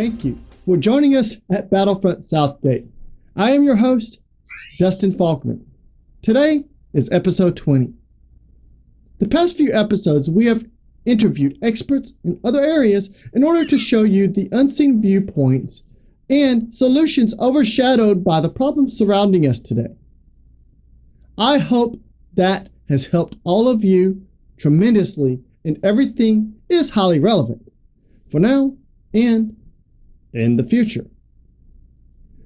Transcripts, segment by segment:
Thank you for joining us at Battlefront SouthGate. I am your host, Dustin Faulkner. Today is episode 20. The past few episodes, we have interviewed experts in other areas in order to show you the unseen viewpoints and solutions overshadowed by the problems surrounding us today. I hope that has helped all of you tremendously, and everything is highly relevant for now and in the future.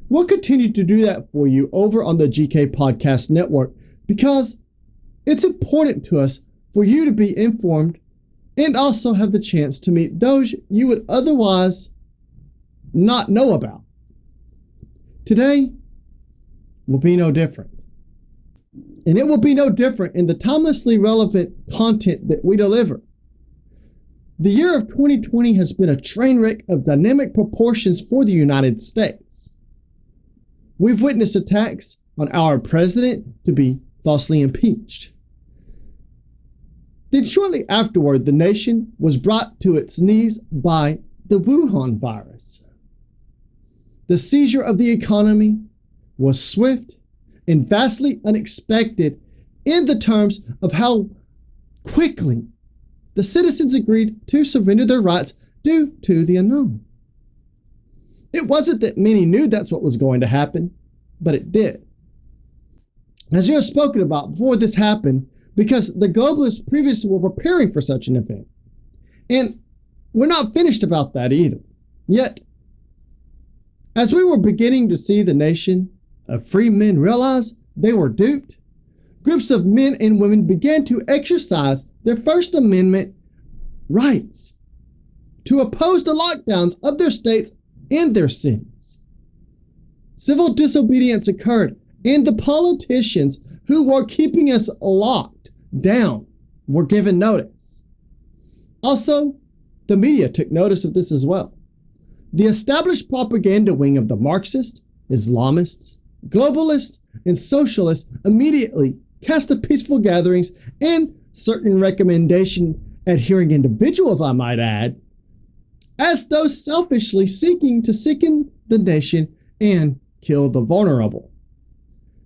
We'll continue to do that for you over on the GK Podcast Network because it's important to us for you to be informed and also have the chance to meet those you would otherwise not know about. Today will be no different. And it will be no different in the timelessly relevant content that we deliver. The year of 2020 has been a train wreck of dynamic proportions for the United States. We've witnessed attacks on our president to be falsely impeached. Then shortly afterward, the nation was brought to its knees by the Wuhan virus. The seizure of the economy was swift and vastly unexpected in the terms of how quickly the citizens agreed to surrender their rights due to the unknown. It wasn't that many knew that's what was going to happen, but it did. As you have spoken about before this happened, because the globalists previously were preparing for such an event. And we're not finished about that either. Yet, as we were beginning to see the nation of free men realize they were duped, groups of men and women began to exercise their First Amendment rights to oppose the lockdowns of their states and their cities. Civil disobedience occurred, and the politicians who were keeping us locked down were given notice. Also, the media took notice of this as well. The established propaganda wing of the Marxists, Islamists, globalists, and socialists immediately cast the peaceful gatherings and certain recommendation adhering individuals, I might add, as those selfishly seeking to sicken the nation and kill the vulnerable.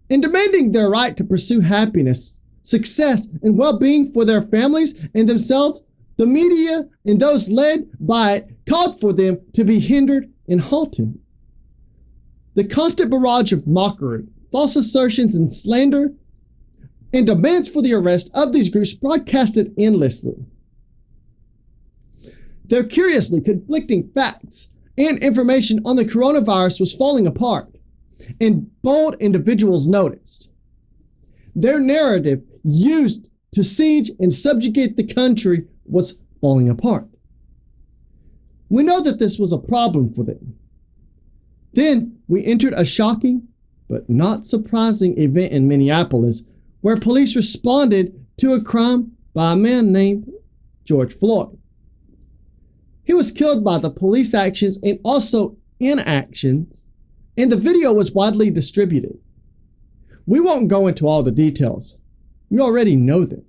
In demanding their right to pursue happiness, success, and well-being for their families and themselves, the media and those led by it called for them to be hindered and halted. The constant barrage of mockery, false assertions, and slander, and demands for the arrest of these groups broadcasted endlessly. Their curiously conflicting facts and information on the coronavirus was falling apart, and bold individuals noticed. Their narrative used to siege and subjugate the country was falling apart. We know that this was a problem for them. Then we entered a shocking but not surprising event in Minneapolis where police responded to a crime by a man named George Floyd. He was killed by the police actions and also inactions, and the video was widely distributed. We won't go into all the details. You already know them.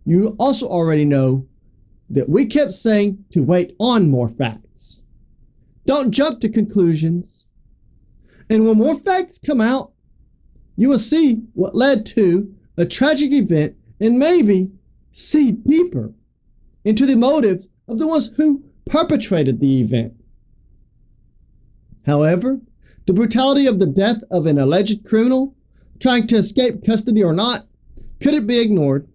You also already know that we kept saying to wait on more facts. Don't jump to conclusions. And when more facts come out, you will see what led to a tragic event and maybe see deeper into the motives of the ones who perpetrated the event. However, the brutality of the death of an alleged criminal, trying to escape custody or not, couldn't be ignored.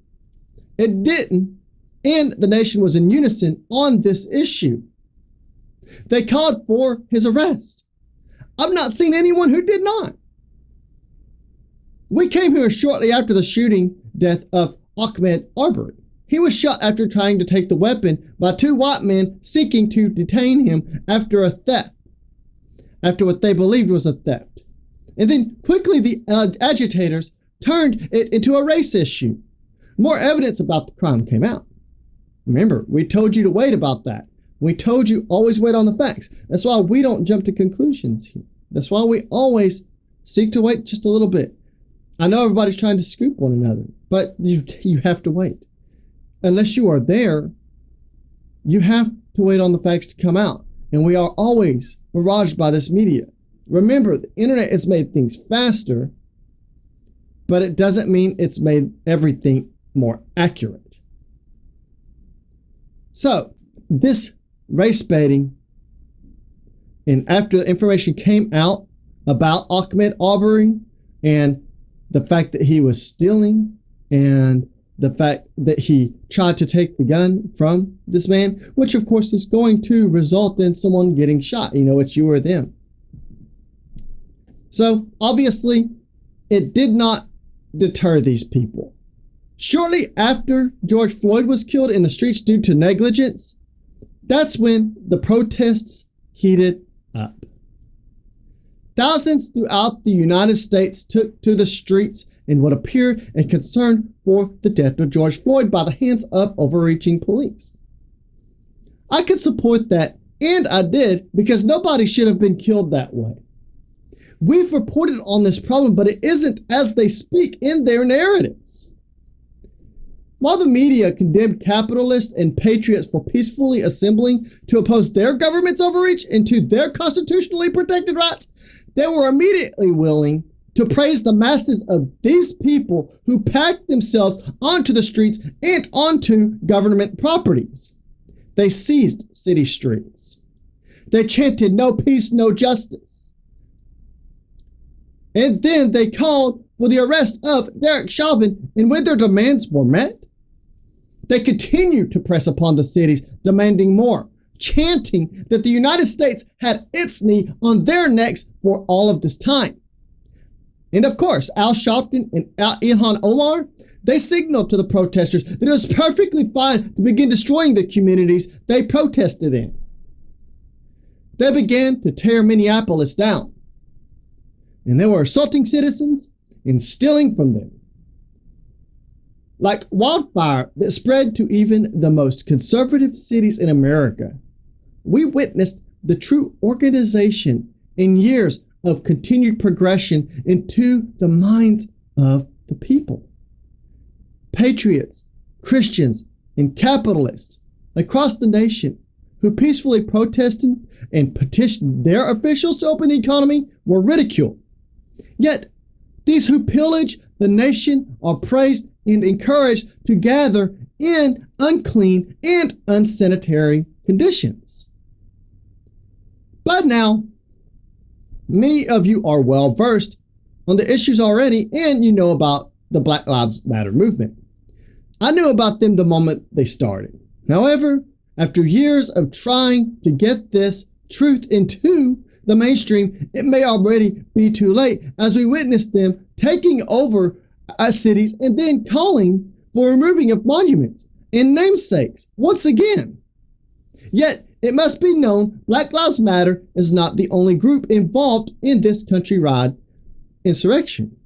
It didn't, and the nation was in unison on this issue. They called for his arrest. I've not seen anyone who did not. We came here shortly after the shooting death of Ahmaud Arbery. He was shot after trying to take the weapon by two white men seeking to detain him after what they believed was a theft. And then quickly the agitators turned it into a race issue. More evidence about the crime came out. Remember, we told you to wait about that. We told you always wait on the facts. That's why we don't jump to conclusions here. That's why we always seek to wait just a little bit. I know everybody's trying to scoop one another, but you have to wait. Unless you are there, you have to wait on the facts to come out. and we are always barraged by this media. Remember, the internet has made things faster, but it doesn't mean it's made everything more accurate. So, this race baiting, and after the information came out about Ahmaud Arbery and the fact that he was stealing and the fact that he tried to take the gun from this man, which of course is going to result in someone getting shot. You know, it's you or them. So obviously it did not deter these people. Shortly after George Floyd was killed in the streets due to negligence, that's when the protests heated up. Thousands throughout the United States took to the streets in what appeared a concern for the death of George Floyd by the hands of overreaching police. I could support that, and I did, because nobody should have been killed that way. We've reported on this problem, but it isn't as they speak in their narratives. While the media condemned capitalists and patriots for peacefully assembling to oppose their government's overreach into their constitutionally protected rights, they were immediately willing to praise the masses of these people who packed themselves onto the streets and onto government properties. They seized city streets. They chanted, "No peace, no justice." And then they called for the arrest of Derek Chauvin, and when their demands were met, they continued to press upon the cities, demanding more, chanting that the United States had its knee on their necks for all of this time. And of course, Al Sharpton and Ilhan Omar, they signaled to the protesters that it was perfectly fine to begin destroying the communities they protested in. They began to tear Minneapolis down, and they were assaulting citizens and stealing from them. Like wildfire that spread to even the most conservative cities in America, we witnessed the true organization in years of continued progression into the minds of the people. Patriots, Christians, and capitalists across the nation who peacefully protested and petitioned their officials to open the economy were ridiculed. Yet, these who pillage the nation are praised and encouraged to gather in unclean and unsanitary conditions. By now, many of you are well versed on the issues already, and you know about the Black Lives Matter movement. I knew about them the moment they started. However, after years of trying to get this truth into the mainstream, it may already be too late, as we witness them taking over cities and then calling for removing of monuments and namesakes once again. Yet, it must be known Black Lives Matter is not the only group involved in this countrywide insurrection.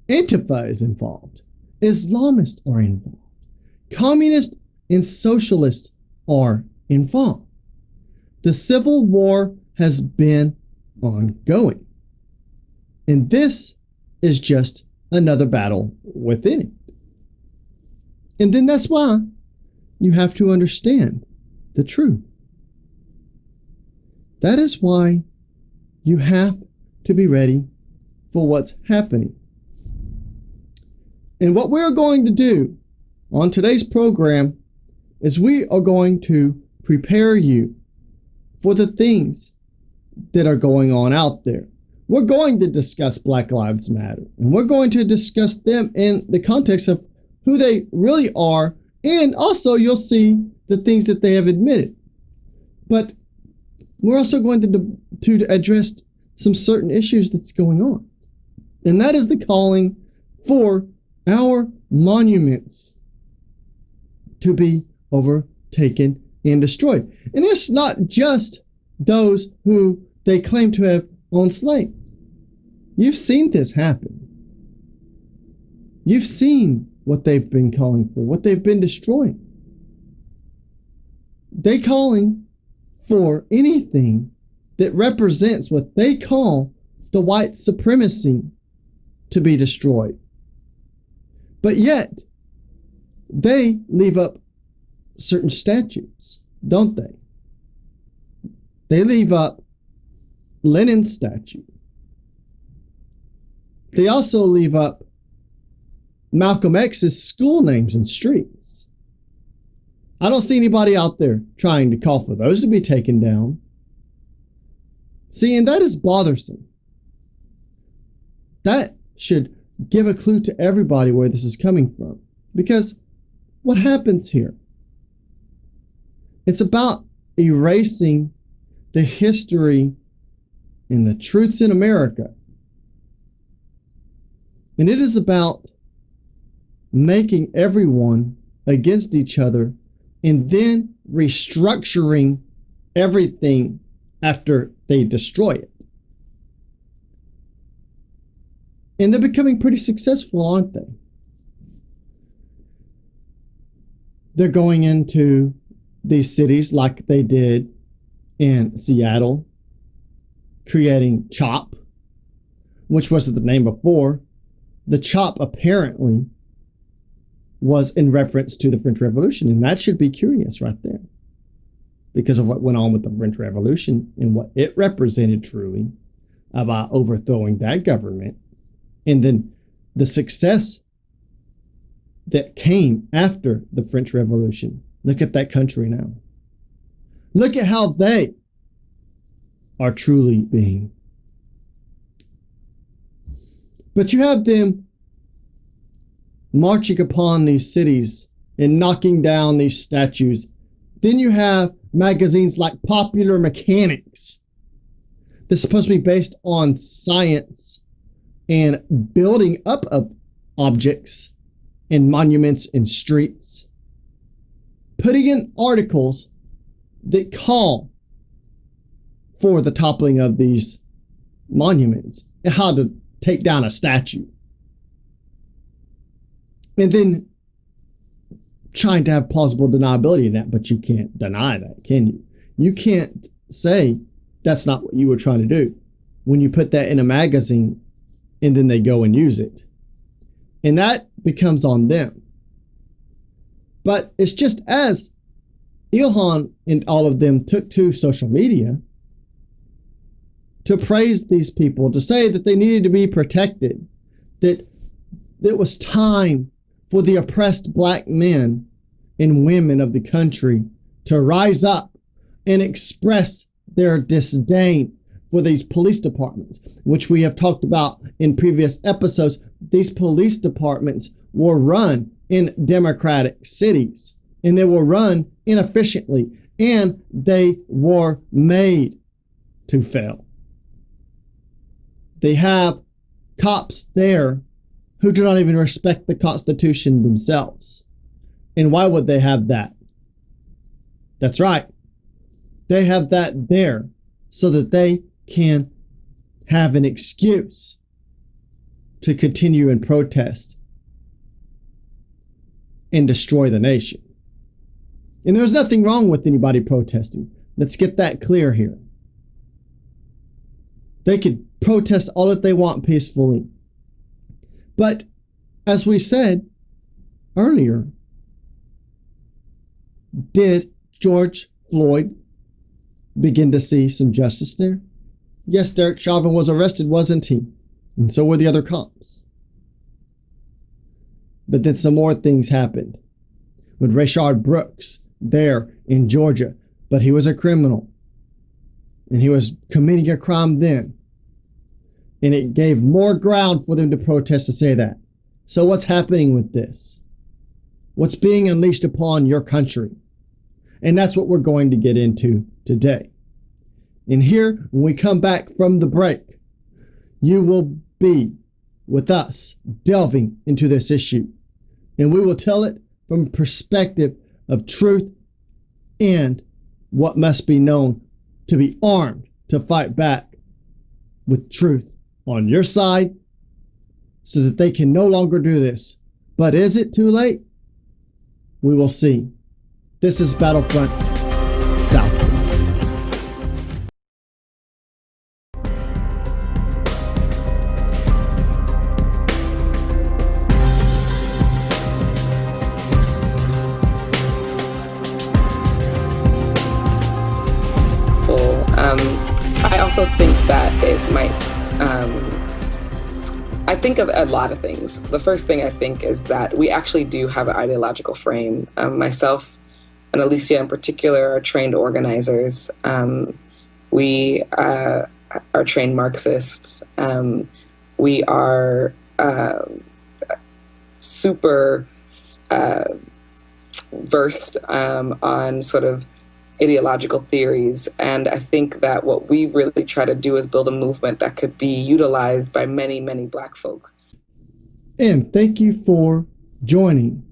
Antifa is involved. Islamists are involved. Communists and socialists are involved. The civil war has been ongoing. And this is just another battle within it. And then that's why you have to understand the truth. That is why you have to be ready for what's happening. And what we're going to do on today's program is we are going to prepare you for the things that are going on out there. We're going to discuss Black Lives Matter, and we're going to discuss them in the context of who they really are, and also you'll see the things that they have admitted. But we're also going to address some certain issues that's going on, and that is the calling for our monuments to be overtaken and destroyed. And it's not just those who they claim to have owned slaves. You've seen this happen. You've seen what they've been calling for, what they've been destroying. They're calling for anything that represents what they call the white supremacy to be destroyed. But yet, they leave up certain statues, don't they? They leave up Lenin's statue. They also leave up Malcolm X's school names and streets. I don't see anybody out there trying to call for those to be taken down. See, and that is bothersome. That should give a clue to everybody where this is coming from. Because what happens here? It's about erasing the history and the truths in America. And it is about making everyone against each other and then restructuring everything after they destroy it. And they're becoming pretty successful, aren't they? They're going into these cities like they did in Seattle, creating CHOP, which wasn't the name before. The CHOP apparently was in reference to the French Revolution, and that should be curious right there because of what went on with the French Revolution and what it represented truly about overthrowing that government, and then the success that came after the French Revolution. Look at that country now. Look at how they are truly being. But you have them marching upon these cities and knocking down these statues. Then you have magazines like Popular Mechanics. That's supposed to be based on science and building up of objects and monuments and streets, putting in articles that call for the toppling of these monuments and how to take down a statue. And then trying to have plausible deniability in that, but you can't deny that, can you? You can't say that's not what you were trying to do when you put that in a magazine and then they go and use it. And that becomes on them. But it's just as Ilhan and all of them took to social media to praise these people, to say that they needed to be protected, that it was time for the oppressed black men and women of the country to rise up and express their disdain for these police departments, which we have talked about in previous episodes. These police departments were run in democratic cities, and they were run inefficiently, and they were made to fail. They have cops there who do not even respect the Constitution themselves. And why would they have that? That's right. They have that there so that they can have an excuse to continue and protest and destroy the nation. And there's nothing wrong with anybody protesting. Let's get that clear here. They could protest all that they want peacefully. But as we said earlier, did George Floyd begin to see some justice there? Yes, Derek Chauvin was arrested, wasn't he? And so were the other cops. But then some more things happened with Rayshard Brooks there in Georgia. But he was a criminal. And he was committing a crime then. And it gave more ground for them to protest to say that. So what's happening with this? What's being unleashed upon your country? And that's what we're going to get into today. And here, when we come back from the break, you will be with us delving into this issue. And we will tell it from a perspective of truth and what must be known to be armed to fight back with truth on your side so that they can no longer do this. But is it too late? We will see. This is Battlefront SouthGate. that it might, I think of a lot of things. The first thing I think is that we actually do have an ideological frame. Myself and Alicia in particular are trained organizers. We are trained Marxists. We are super versed on sort of ideological theories. And I think that what we really try to do is build a movement that could be utilized by many, many Black folk. And thank you for joining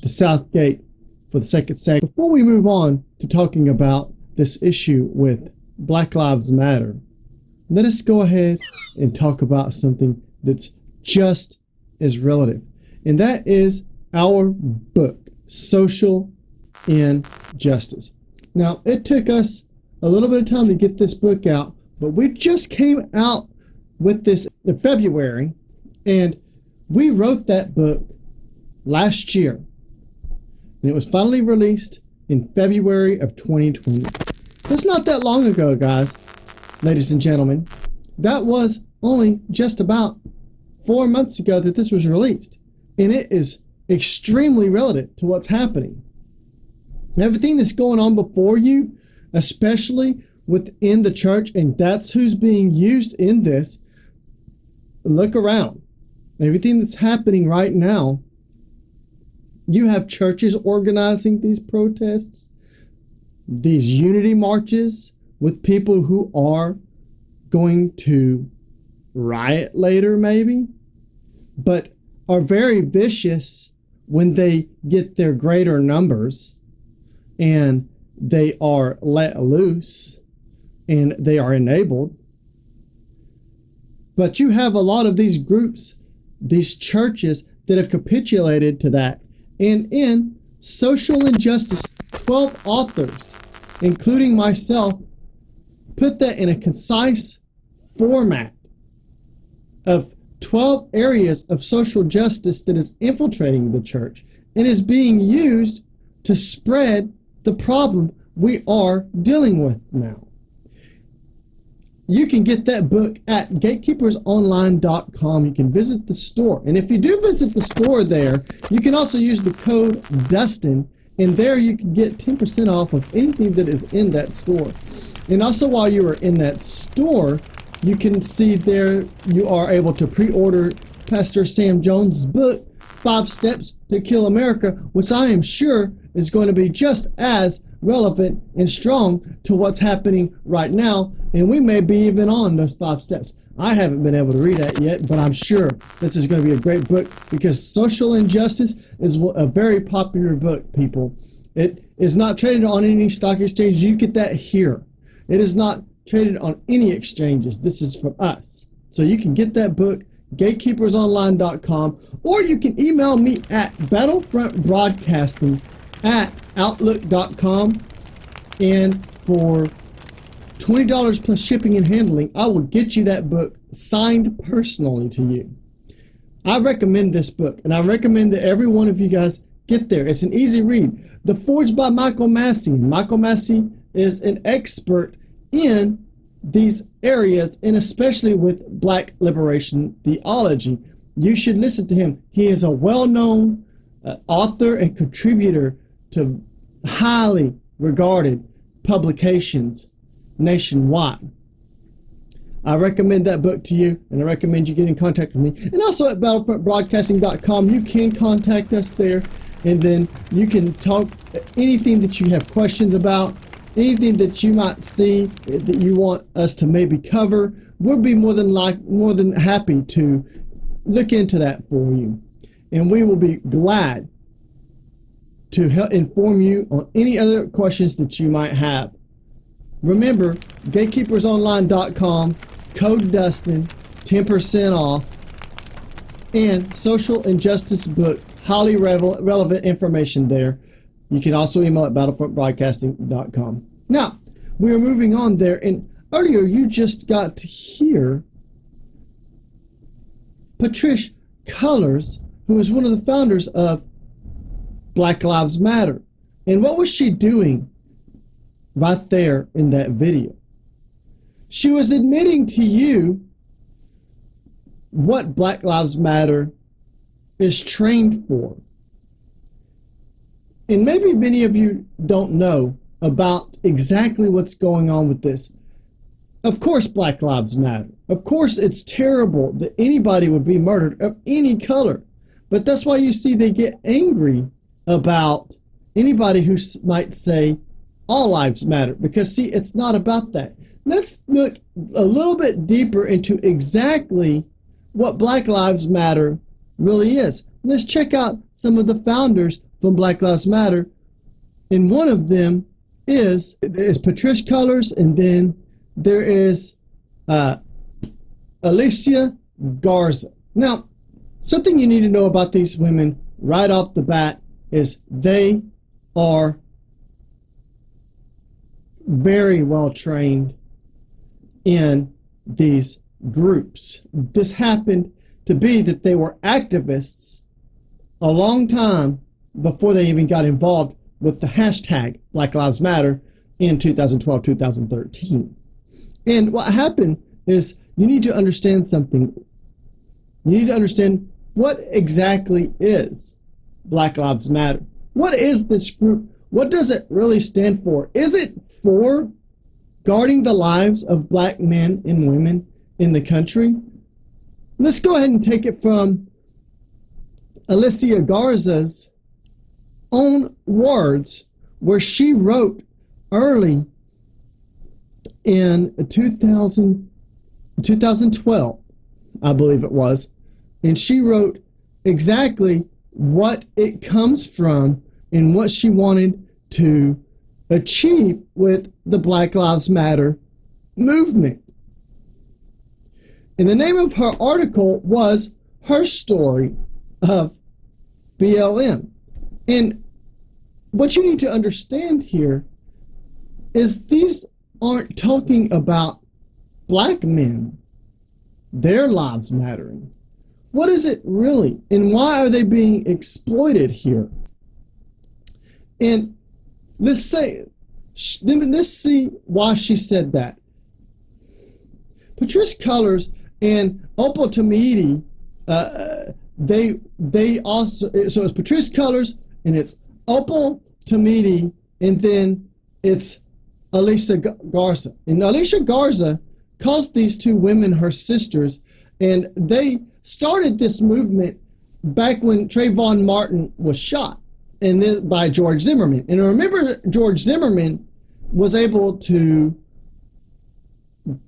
the SouthGate for the second segment. Before we move on to talking about this issue with Black Lives Matter, let us go ahead and talk about something that's just as relative. And that is our book, Social Injustice. Now, it took us a little bit of time to get this book out, but we just came out with this in February, and we wrote that book last year. And it was finally released in February of 2020. That's not that long ago, guys, ladies and gentlemen. That was only just about 4 months ago that this was released. And it is extremely relative to what's happening. Everything that's going on before you, especially within the church, and that's who's being used in this. Look around. Everything that's happening right now, you have churches organizing these protests, these unity marches with people who are going to riot later maybe, but are very vicious when they get their greater numbers and they are let loose and they are enabled. But you have a lot of these groups, these churches that have capitulated to that. And in Social Injustice, 12 authors, including myself, put that in a concise format of 12 areas of social justice that is infiltrating the church and is being used to spread the problem we are dealing with now. You can get that book at gatekeepersonline.com. You can visit the store. And if you do visit the store there, you can also use the code Dustin, and there you can get 10% off of anything that is in that store. And also while you are in that store, you can see there you are able to pre-order Pastor Sam Jones' book, 5 Steps to Kill America, which I am sure is going to be just as relevant and strong to what's happening right now. And we may be even on those 5 steps. I haven't been able to read that yet, but I'm sure this is going to be a great book because Social Injustice is a very popular book, people. It is not traded on any stock exchange. You get that here. It is not traded on any exchanges. This is from us. So you can get that book, gatekeepersonline.com, or you can email me at battlefrontbroadcasting@outlook.com, and for $20 plus shipping and handling, I will get you that book signed personally to you. I recommend this book, and I recommend that every one of you guys get there. It's an easy read. The Forged by Michael Massey. Michael Massey is an expert in these areas, and especially with Black liberation theology. You should listen to him. He is a well-known author and contributor to highly regarded publications nationwide. I recommend that book to you, and I recommend you get in contact with me. And also at battlefrontbroadcasting.com, you can contact us there, and then you can talk anything that you have questions about, anything that you might see that you want us to maybe cover. We'll be more than happy to look into that for you, and we will be glad to help inform you on any other questions that you might have. Remember, gatekeepersonline.com, code Dustin, 10% off, and Social Injustice book, highly relevant information there. You can also email at battlefrontbroadcasting.com. Now, we are moving on there, and earlier you just got to hear Patrice Cullors, who is one of the founders of Black Lives Matter. And what was she doing right there in that video? She was admitting to you what Black Lives Matter is trained for. And maybe many of you don't know about exactly what's going on with this. Of course, Black Lives Matter. Of course, it's terrible that anybody would be murdered of any color. But that's why you see they get angry about anybody who might say all lives matter. Because, see, it's not about that. Let's look a little bit deeper into exactly what Black Lives Matter really is. Let's check out some of the founders from Black Lives Matter. And one of them is Patrisse Cullors, and then there is Alicia Garza. Now, something you need to know about these women right off the bat is they are very well trained in these groups. This happened to be that they were activists a long time before they even got involved with the hashtag Black Lives Matter in 2012, 2013. And what happened is you need to understand something. You need to understand what exactly is Black Lives Matter. What is this group? What does it really stand for? Is it for guarding the lives of Black men and women in the country? Let's go ahead and take it from Alicia Garza's own words, where she wrote early in 2012, I believe it was, and she wrote exactly what it comes from and what she wanted to achieve with the Black Lives Matter movement. And the name of her article was Herstory of BLM. And what you need to understand here is these aren't talking about Black men, their lives mattering. What is it really? And why are they being exploited here? And let's see why she said that. Patrisse Cullors and Opal Tometi, they also, so it's Patrisse Cullors and it's Opal Tometi, and then it's Alicia Garza. And Alicia Garza calls these two women her sisters, and they started this movement back when Trayvon Martin was shot, and this by George Zimmerman. And remember, George Zimmerman was able to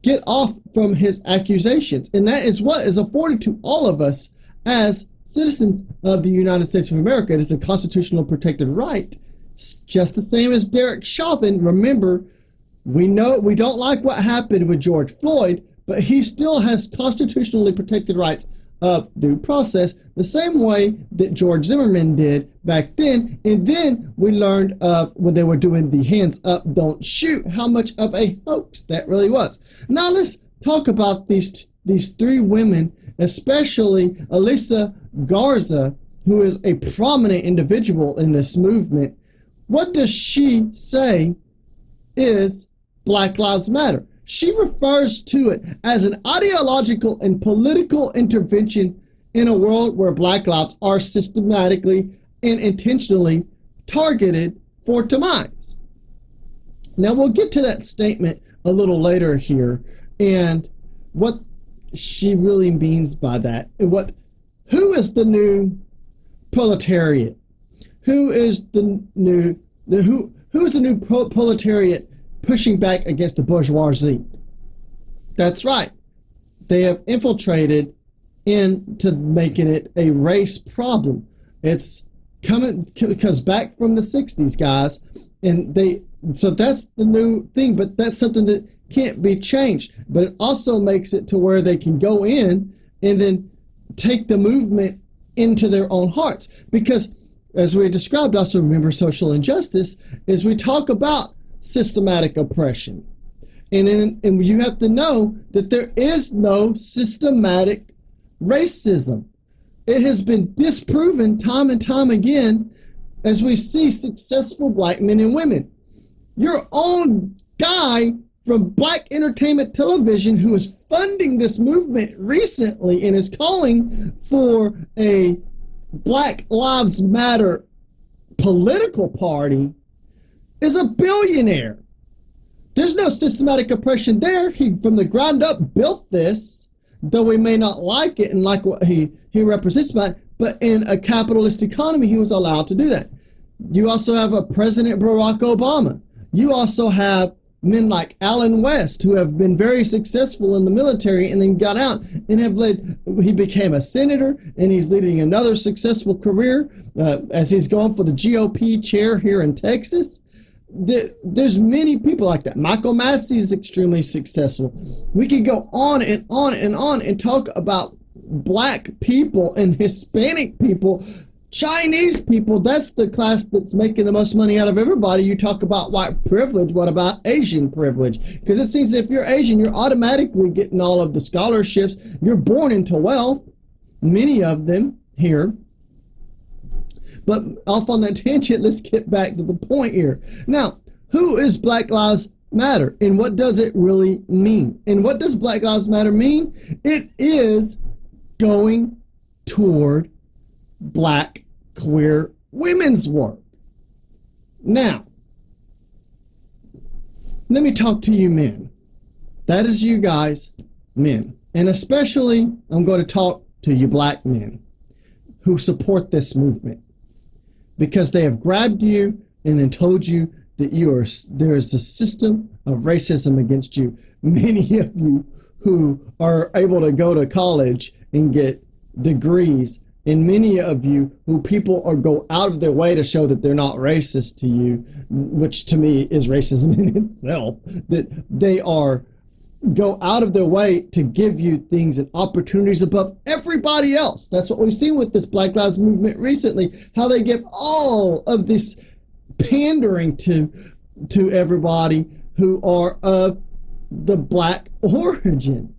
get off from his accusations, and that is what is afforded to all of us as citizens of the United States of America. It is a constitutional protected right, just the same as Derek Chauvin. Remember, we don't like what happened with George Floyd, but he still has constitutionally protected rights of due process, the same way that George Zimmerman did back then. And then we learned of when they were doing the hands up, don't shoot, how much of a hoax that really was. Now let's talk about these three women, especially Alicia Garza, who is a prominent individual in this movement. What does she say is Black Lives Matter? She refers to it as an ideological and political intervention in a world where Black lives are systematically and intentionally targeted for demise. Now we'll get to that statement a little later here and what she really means by that. Who is the new proletariat? Who is the new proletariat pushing back against the bourgeoisie? That's right. They have infiltrated into making it a race problem. It's coming because back from the 60s, guys, and so that's the new thing, but that's something that can't be changed. But it also makes it to where they can go in and then take the movement into their own hearts. Because as we described, also remember social injustice, is we talk about systematic oppression. And you have to know that there is no systematic racism. It has been disproven time and time again as we see successful Black men and women. Your own guy from Black Entertainment Television, who is funding this movement recently and is calling for a Black Lives Matter political party, is a billionaire. There's no systematic oppression there. He, from the ground up, built this, though we may not like it and like what he represents, but in a capitalist economy, he was allowed to do that. You also have a President Barack Obama. You also have men like Alan West, who have been very successful in the military and then got out and have led, he became a senator and he's leading another successful career as he's going for the GOP chair here in Texas. There's many people like that. Michael Massey is extremely successful. We could go on and on and on and talk about Black people and Hispanic people, Chinese people. That's the class that's making the most money out of everybody. You talk about white privilege. What about Asian privilege? Because it seems that if you're Asian, you're automatically getting all of the scholarships. You're born into wealth, many of them here. But off on that tangent, let's get back to the point here. Now, who is Black Lives Matter and what does it really mean? And what does Black Lives Matter mean? It is going toward Black queer women's work. Now, let me talk to you men. That is you guys, men. And especially, I'm going to talk to you Black men who support this movement, because they have grabbed you and then told you that there is a system of racism against you. Many of you who are able to go to college and get degrees, and many of you who people go out of their way to show that they're not racist to you, which to me is racism in itself, that they go out of their way to give you things and opportunities above everybody else. That's what we've seen with this Black Lives Movement recently, how they give all of this pandering to everybody who are of the Black origin.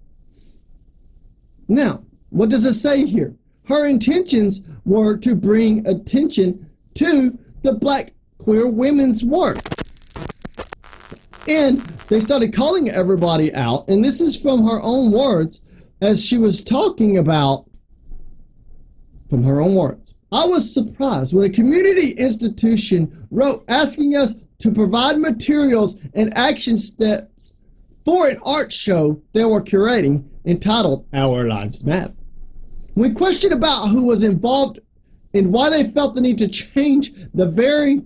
Now, what does it say here? Her intentions were to bring attention to the Black queer women's work. And they started calling everybody out. And this is from her own words, as she was talking about, from her own words. I was surprised when a community institution wrote asking us to provide materials and action steps for an art show they were curating entitled Our Lives Matter. When questioned about who was involved and why they felt the need to change the very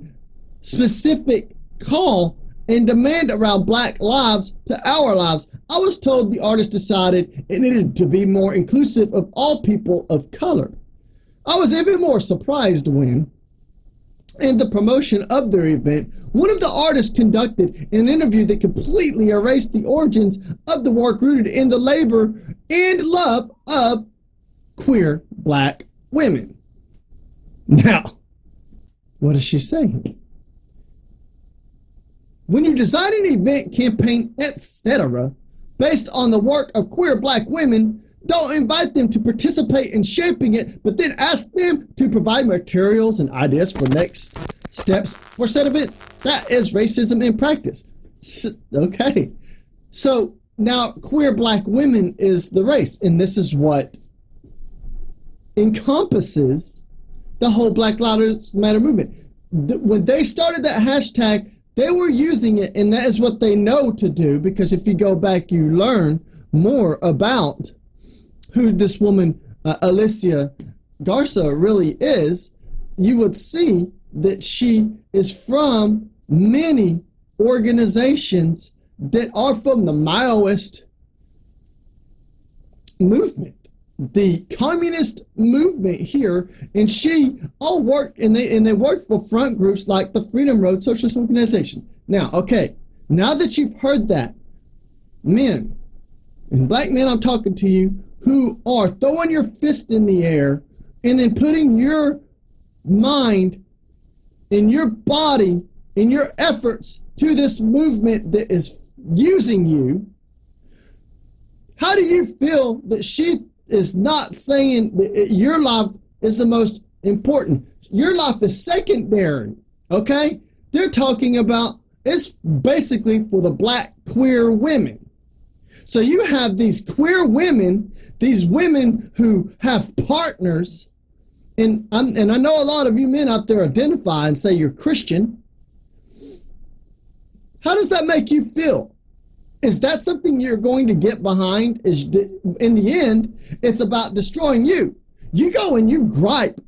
specific call and demand around Black lives to our lives, I was told the artist decided it needed to be more inclusive of all people of color. I was even more surprised when, in the promotion of their event, one of the artists conducted an interview that completely erased the origins of the work rooted in the labor and love of queer Black women. Now, what is she saying? When you design an event, campaign, etc., based on the work of queer Black women, don't invite them to participate in shaping it, but then ask them to provide materials and ideas for next steps for said event. That is racism in practice. Okay. So now queer Black women is the race, and this is what encompasses the whole Black Lives Matter movement. When they started that hashtag, they were using it, and that is what they know to do, because if you go back, you learn more about who this woman, Alicia Garza, really is. You would see that she is from many organizations that are from the Maoist movement, the communist movement here, and she all worked, and they worked for front groups like the Freedom Road Socialist Organization. Now, okay, now that you've heard that, men and Black men, I'm talking to you, who are throwing your fist in the air and then putting your mind and your body and your efforts to this movement that is using you, how do you feel that she is not saying that your life is the most important? Your life is secondary, okay? They're talking about It's basically for the black queer women. So you have these queer women, these women who have partners, and I know a lot of you men out there identify and say you're Christian. How does that make you feel? Is that something you're going to get behind? In the end, it's about destroying you. You go and you gripe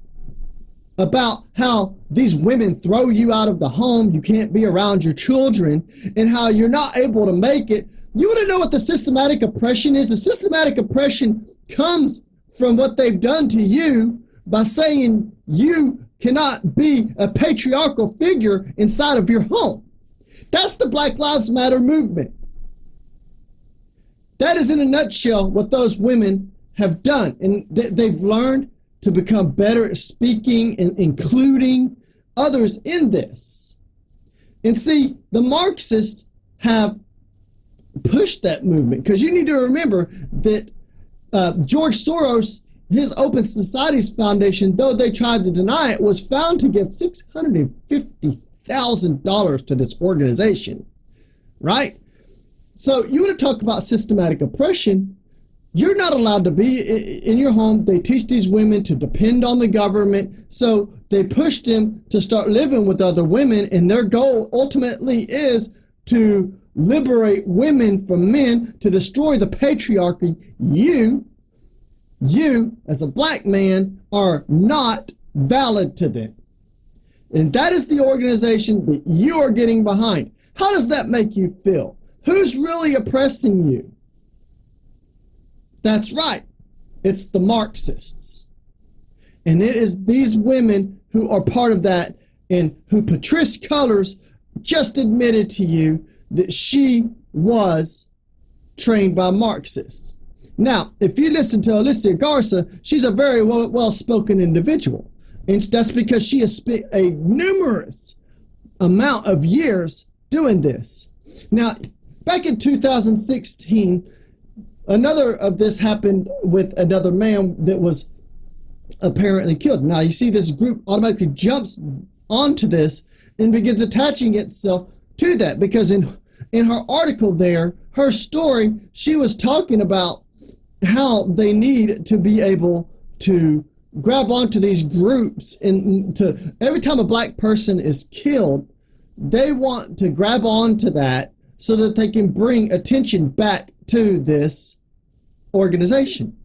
about how these women throw you out of the home, you can't be around your children, and how you're not able to make it. You want to know what the systematic oppression is? The systematic oppression comes from what they've done to you by saying you cannot be a patriarchal figure inside of your home. That's the Black Lives Matter movement. That is in a nutshell what those women have done. And they've learned to become better at speaking and including others in this. And see, the Marxists have pushed that movement, because you need to remember that George Soros, his Open Societies Foundation, though they tried to deny it, was found to give $650,000 to this organization, right? So you want to talk about systematic oppression. You're not allowed to be in your home. They teach these women to depend on the government. So they push them to start living with other women. And their goal ultimately is to liberate women from men, to destroy the patriarchy. You as a black man are not valid to them. And that is the organization that you are getting behind. How does that make you feel? Who's really oppressing you? That's right. It's the Marxists. And it is these women who are part of that, and who Patrice Cullors just admitted to you that she was trained by Marxists. Now, if you listen to Alicia Garza, she's a very well-spoken individual. And that's because she has spent a numerous amount of years doing this. Now, back in 2016, another of this happened with another man that was apparently killed. Now, you see this group automatically jumps onto this and begins attaching itself to that, because in her article there, Herstory, she was talking about how they need to be able to grab onto these groups, and to every time a black person is killed, they want to grab onto that so that they can bring attention back to this organization.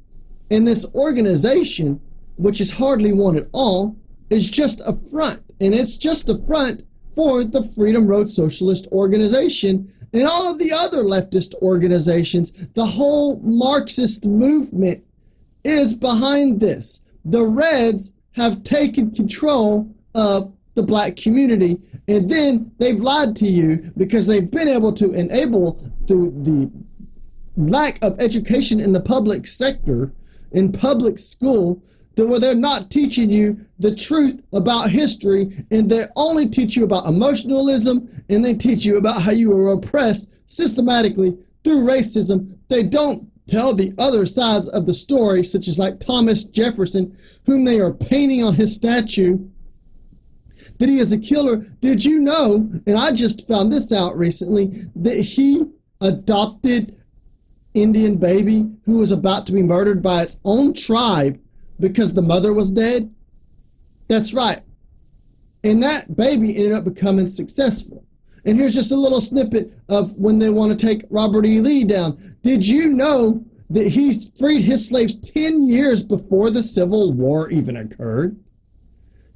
And this organization, which is hardly one at all, is just a front. And it's just a front for the Freedom Road Socialist Organization and all of the other leftist organizations. The whole Marxist movement is behind this. The Reds have taken control of the black community, and then they've lied to you because they've been able to enable, through the lack of education in the public sector, in public school, where they're not teaching you the truth about history, and they only teach you about emotionalism, and they teach you about how you were oppressed systematically through racism. They don't tell the other sides of the story, such as like Thomas Jefferson, whom they are painting on his statue, that he is a killer. Did you know, and I just found this out recently, that he adopted Indian baby who was about to be murdered by its own tribe because the mother was dead? That's right. And that baby ended up becoming successful. And here's just a little snippet of when they want to take Robert E. Lee down. Did you know that he freed his slaves 10 years before the Civil War even occurred?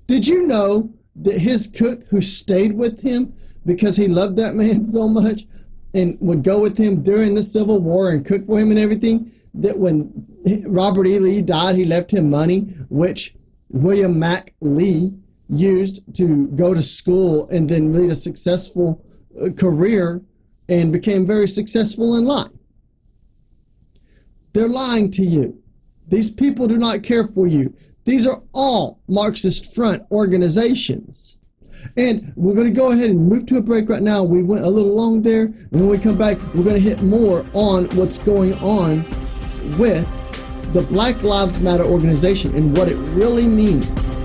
Did you know that his cook, who stayed with him because he loved that man so much and would go with him during the Civil War and cook for him and everything, that when Robert E. Lee died, he left him money, which William Mack Lee used to go to school and then lead a successful career and became very successful in life? They're lying to you. These people do not care for you. These are all Marxist Front organizations. And we're going to go ahead and move to a break right now. We went a little long there. And when we come back, we're going to hit more on what's going on with the Black Lives Matter organization and what it really means.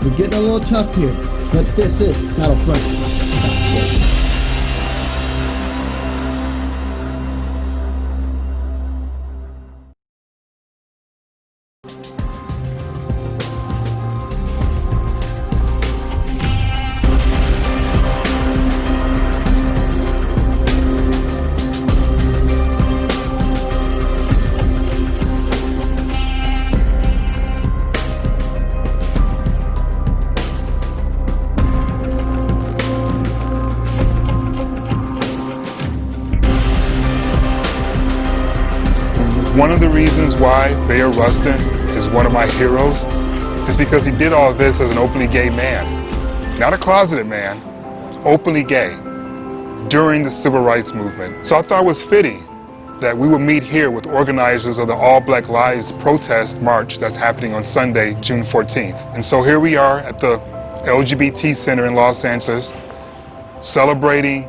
We're getting a little tough here, but this is Battlefront SouthGate. reasons why Bayard Rustin is one of my heroes is because he did all of this as an openly gay man. Not a closeted man, openly gay, during the Civil Rights Movement. So I thought it was fitting that we would meet here with organizers of the All Black Lives protest march that's happening on Sunday, June 14th. And so here we are at the LGBT Center in Los Angeles, celebrating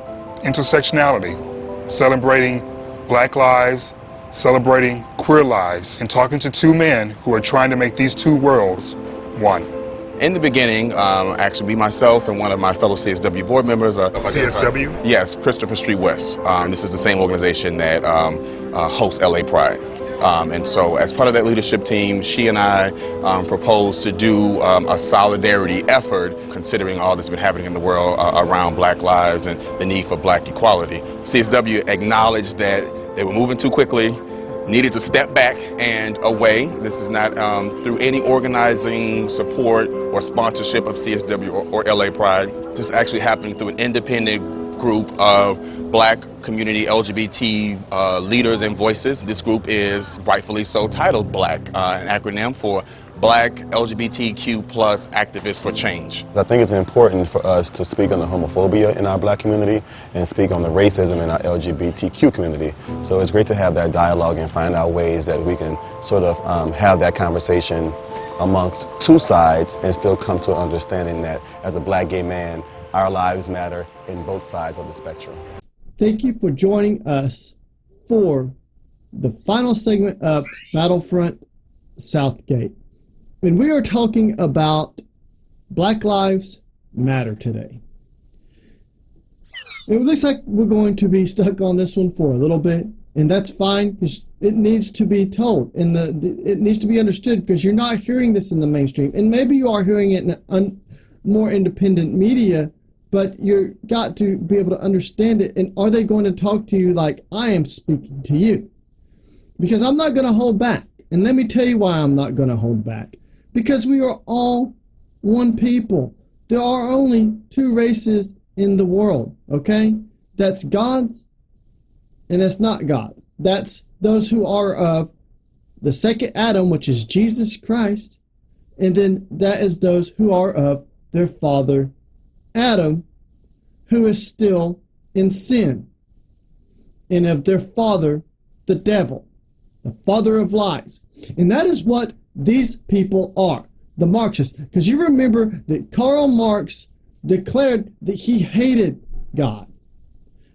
intersectionality, celebrating Black lives, celebrating queer lives, and talking to two men who are trying to make these two worlds one. In the beginning, actually, me, myself, and one of my fellow CSW board members. CSW? Yes, Christopher Street West. This is the same organization that hosts LA Pride. And so as part of that leadership team, she and I proposed to do a solidarity effort, considering all that's been happening in the world around Black lives and the need for Black equality. CSW acknowledged that they were moving too quickly, needed to step back and away. This is not through any organizing support or sponsorship of CSW or LA Pride. This is actually happening through an independent group of Black community LGBT leaders and voices. This group is rightfully so titled Black, an acronym for Black LGBTQ plus Activists for Change. I think it's important for us to speak on the homophobia in our Black community and speak on the racism in our LGBTQ community. So it's great to have that dialogue and find out ways that we can sort of have that conversation amongst two sides and still come to an understanding that as a Black gay man, our lives matter in both sides of the spectrum. Thank you for joining us for the final segment of Battlefront SouthGate. And we are talking about Black Lives Matter today. It looks like we're going to be stuck on this one for a little bit, and that's fine because it needs to be told and it needs to be understood because you're not hearing this in the mainstream. And maybe you are hearing it in more independent media, but you've got to be able to understand it. And are they going to talk to you like I am speaking to you? Because I'm not going to hold back. And let me tell you why I'm not going to hold back. Because we are all one people. There are only two races in the world, okay? That's God's and that's not God's. That's those who are of the second Adam, which is Jesus Christ, and then that is those who are of their father Adam, who is still in sin, and of their father, the devil, the father of lies. And that is what these people are, the Marxists. Because you remember that Karl Marx declared that he hated God.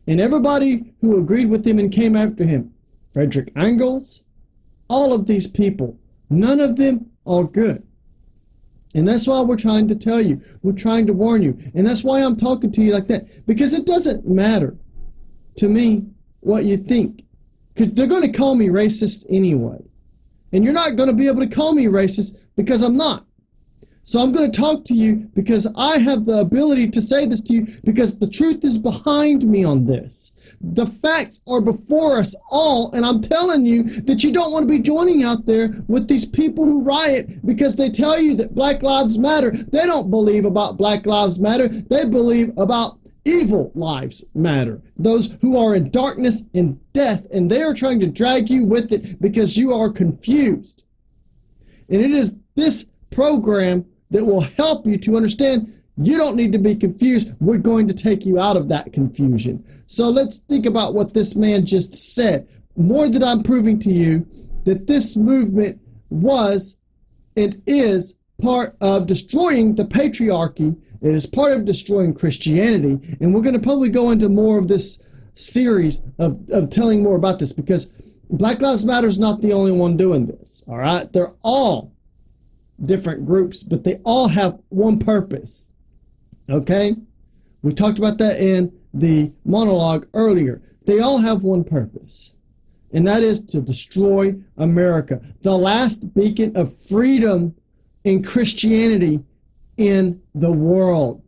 And everybody who agreed with him and came after him, Friedrich Engels, all of these people, none of them are good. And that's why we're trying to tell you, we're trying to warn you. And that's why I'm talking to you like that. Because it doesn't matter to me what you think. Because they're going to call me racist anyway. And you're not going to be able to call me racist because I'm not. So I'm going to talk to you because I have the ability to say this to you because the truth is behind me on this. The facts are before us all, and I'm telling you that you don't want to be joining out there with these people who riot because they tell you that Black Lives Matter. They don't believe about Black Lives Matter. They believe about evil lives matter. Those who are in darkness and death, and they are trying to drag you with it because you are confused. And it is this program that will help you to understand you don't need to be confused. We're going to take you out of that confusion. So let's think about what this man just said. More that I'm proving to you that this movement was and is part of destroying the patriarchy. It is part of destroying Christianity. And we're going to probably go into more of this series of telling more about this because Black Lives Matter is not the only one doing this. All right. They're all different groups, but they all have one purpose. Okay? We talked about that in the monologue earlier. They all have one purpose, and that is to destroy America, the last beacon of freedom in Christianity in the world.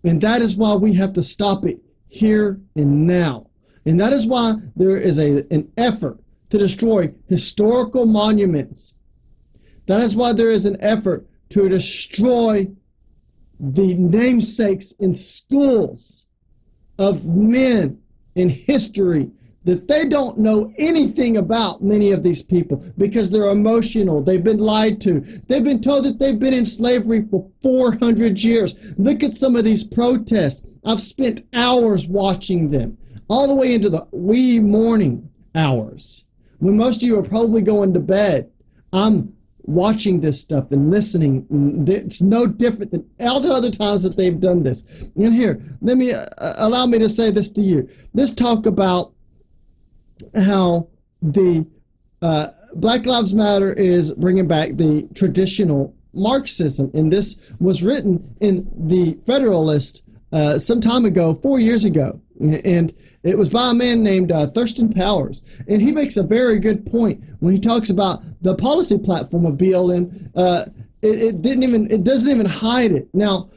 And that is why we have to stop it here and now. And that is why there is an effort to destroy historical monuments. That is why there is an effort to destroy the namesakes in schools of men in history that they don't know anything about many of these people because they're emotional. They've been lied to. They've been told that they've been in slavery for 400 years. Look at some of these protests. I've spent hours watching them, all the way into the wee morning hours, when most of you are probably going to bed. I'm watching this stuff and listening. It's no different than all the other times that they've done this. And here, let me allow me to say this to you. Let's talk about how the Black Lives Matter is bringing back the traditional Marxism. And this was written in the Federalist some time ago, 4 years ago. And it was by a man named Thurston Powers. And he makes a very good point when he talks about the policy platform of BLM. It doesn't even hide it. Now,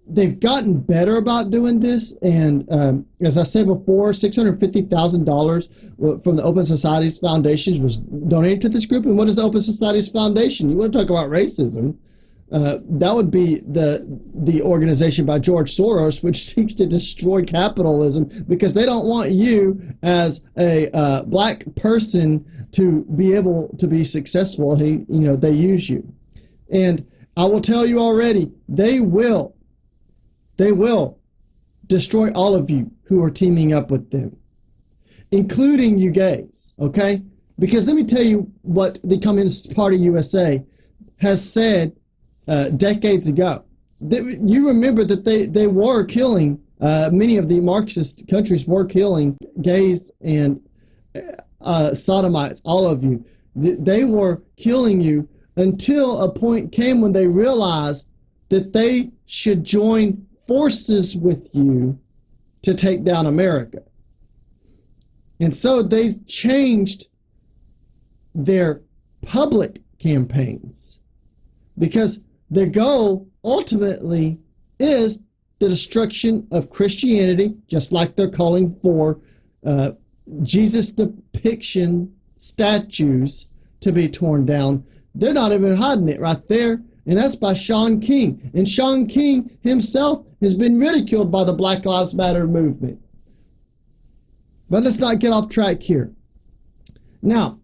they've gotten better about doing this, and as I said before, $650,000 from the Open Societies Foundation was donated to this group. And what is the Open Societies Foundation? You want to talk about racism? That would be the organization by George Soros, which seeks to destroy capitalism because they don't want you as a black person to be able to be successful. They use you, and I will tell you already, they will destroy all of you who are teaming up with them, including you gays, okay? Because let me tell you what the Communist Party USA has said decades ago. You remember that they were killing, many of the Marxist countries were killing gays and sodomites, all of you. They were killing you until a point came when they realized that they should join forces with you to take down America. And so they've changed their public campaigns because their goal ultimately is the destruction of Christianity, just like they're calling for Jesus depiction statues to be torn down. They're not even hiding it right there. And that's by Shaun King. And Shaun King himself has been ridiculed by the Black Lives Matter movement. But let's not get off track here. Now,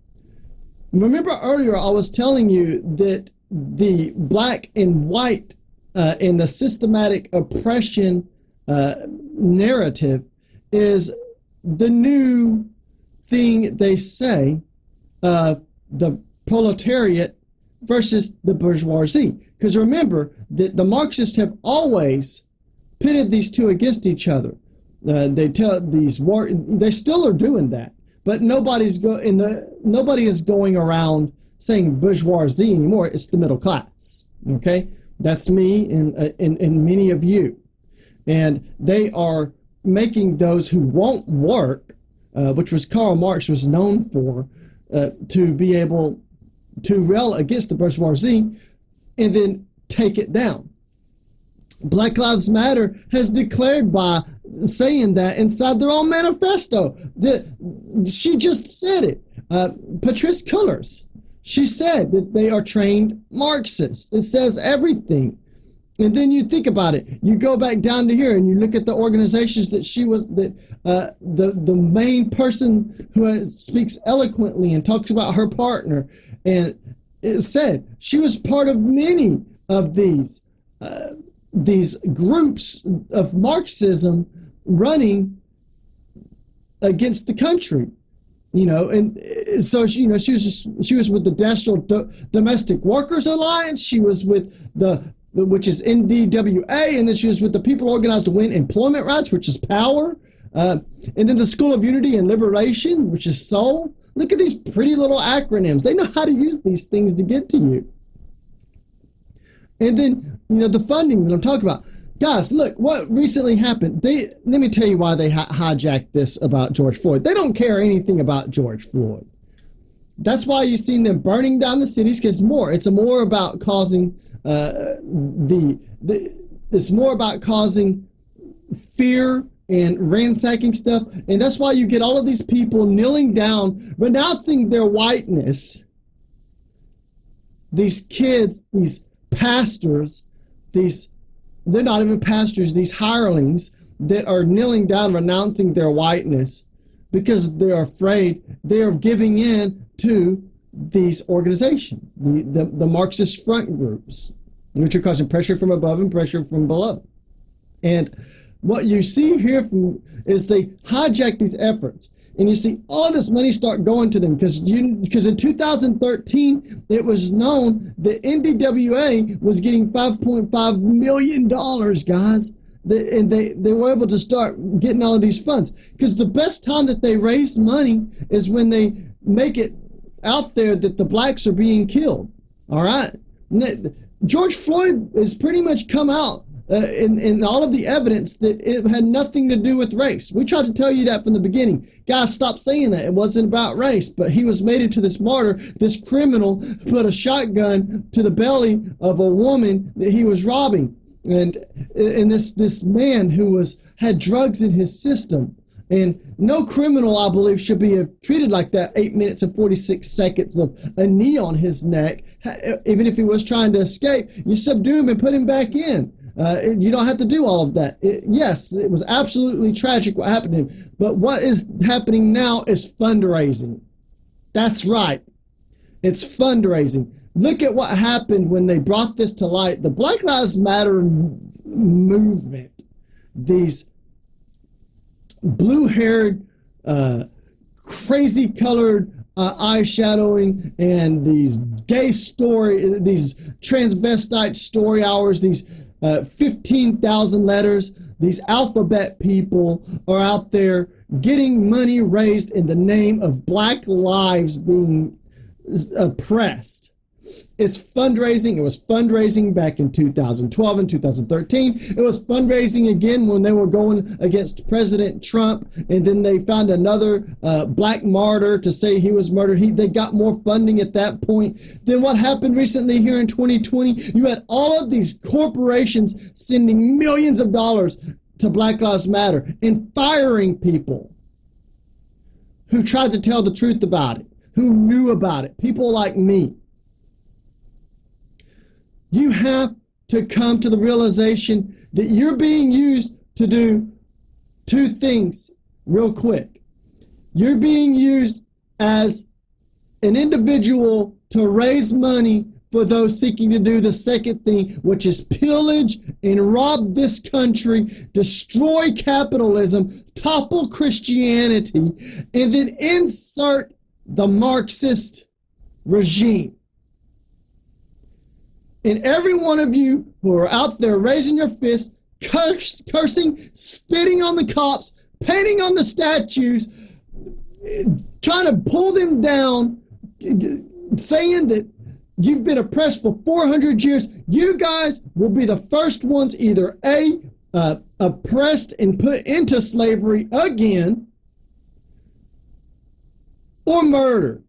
remember earlier I was telling you that the black and white and the systematic oppression narrative is the new thing they say of the proletariat versus the bourgeoisie. Because remember that the Marxists have always pitted these two against each other. They still are doing that, but nobody is going around saying bourgeoisie anymore. It's the middle class. Okay, that's me and many of you, and they are making those who won't work, which was Karl Marx was known for, to be able to rail against the bourgeoisie and then take it down. Black Lives Matter has declared by saying that inside their own manifesto. She just said it. Patrice Cullors, she said that they are trained Marxists. It says everything. And then you think about it. You go back down to here and you look at the organizations that the main person who speaks eloquently and talks about her partner. And it said she was part of many of these groups of Marxism running against the country, and so she was with the National Domestic Workers Alliance. She was with which is NDWA, and then she was with the People Organized to Win Employment Rights, which is POWER, and then the School of Unity and Liberation, which is SOUL. Look at these pretty little acronyms. They know how to use these things to get to you. And then, the funding that I'm talking about. Guys, look, what recently happened. Let me tell you why they hijacked this about George Floyd. They don't care anything about George Floyd. That's why you've seen them burning down the cities, because it's more about causing it's more about causing fear and ransacking stuff. And that's why you get all of these people kneeling down, renouncing their whiteness. These kids, these pastors, they're not even pastors, these hirelings that are kneeling down, renouncing their whiteness because they're afraid they are giving in to these organizations, the Marxist front groups, which are causing pressure from above and pressure from below. And what you see here is they hijack these efforts. And you see all this money start going to them because in 2013, it was known that NBWA was getting $5.5 million, guys. And they were able to start getting all of these funds. Because the best time that they raise money is when they make it out there that the blacks are being killed. All right? George Floyd has pretty much come out in all of the evidence that it had nothing to do with race. We tried to tell you that from the beginning. Guys, stop saying that. It wasn't about race, but he was made into this martyr, this criminal, put a shotgun to the belly of a woman that he was robbing. And this man who had drugs in his system. And no criminal, I believe, should be treated like that. 8 minutes and 46 seconds of a knee on his neck. Even if he was trying to escape, you subdue him and put him back in. You don't have to do all of that. Yes, it was absolutely tragic what happened to him. But what is happening now is fundraising. That's right. It's fundraising. Look at what happened when they brought this to light. The Black Lives Matter movement, these blue-haired, crazy-colored eyeshadowing, and these these transvestite story hours, these 15,000 letters, these alphabet people are out there getting money raised in the name of black lives being oppressed. It's fundraising. It was fundraising back in 2012 and 2013. It was fundraising again when they were going against President Trump, and then they found another black martyr to say he was murdered. They got more funding at that point. Then what happened recently here in 2020? You had all of these corporations sending millions of dollars to Black Lives Matter and firing people who tried to tell the truth about it, who knew about it, people like me. You have to come to the realization that you're being used to do two things real quick. You're being used as an individual to raise money for those seeking to do the second thing, which is pillage and rob this country, destroy capitalism, topple Christianity, and then insert the Marxist regime. And every one of you who are out there raising your fist, cursing, spitting on the cops, painting on the statues, trying to pull them down, saying that you've been oppressed for 400 years, you guys will be the first ones either oppressed and put into slavery again, or murdered.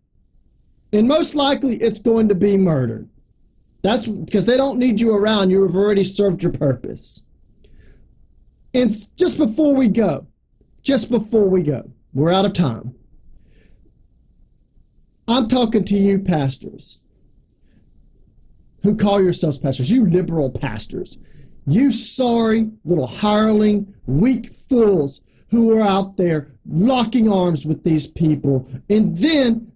And most likely it's going to be murdered. That's because they don't need you around. You have already served your purpose. And just before we go, we're out of time. I'm talking to you pastors who call yourselves pastors, you liberal pastors, you sorry little hireling, weak fools who are out there locking arms with these people and then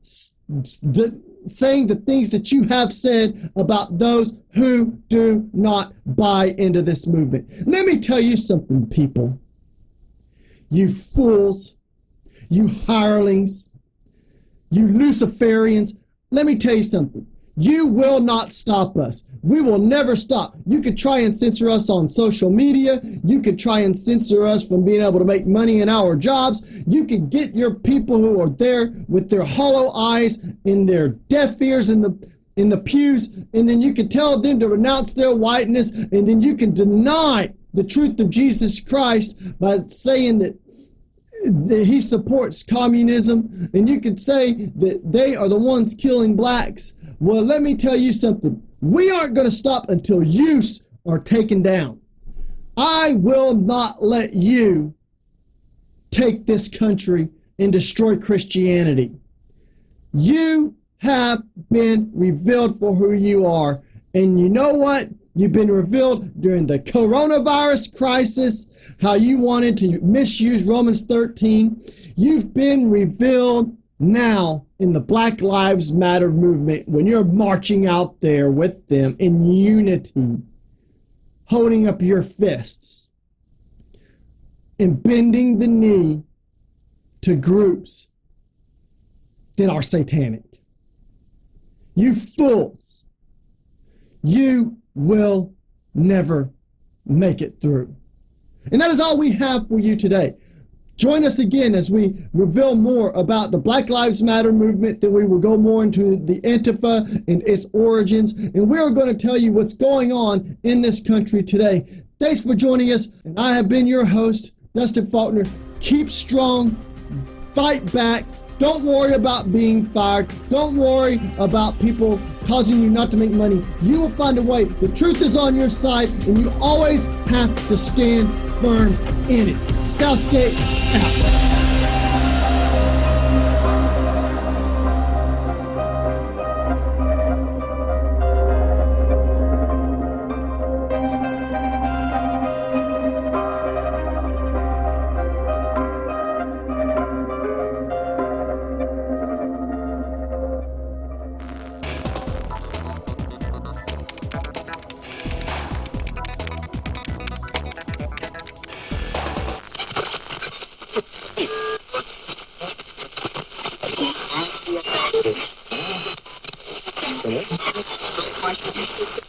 saying the things that you have said about those who do not buy into this movement. Let me tell you something, people. You fools, you hirelings, you Luciferians, let me tell you something. You will not stop us. We will never stop. You could try and censor us on social media. You could try and censor us from being able to make money in our jobs. You could get your people who are there with their hollow eyes and their deaf ears in the pews, and then you can tell them to renounce their whiteness, and then you can deny the truth of Jesus Christ by saying that he supports communism, and you could say that they are the ones killing blacks. Well, let me tell you something. We aren't going to stop until you are taken down. I will not let you take this country and destroy Christianity. You have been revealed for who you are. And you know what? You've been revealed during the coronavirus crisis, how you wanted to misuse Romans 13. You've been revealed now in the Black Lives Matter movement when you're marching out there with them in unity, holding up your fists and bending the knee to groups that are satanic. You fools, you will never make it through. And that is all we have for you today. Join us again as we reveal more about the Black Lives Matter movement. Then we will go more into the Antifa and its origins. And we are going to tell you what's going on in this country today. Thanks for joining us. And I have been your host, Dustin Faulkner. Keep strong. Fight back. Don't worry about being fired. Don't worry about people causing you not to make money. You will find a way. The truth is on your side, and you always have to stand firm in it. SouthGate out. Thank you.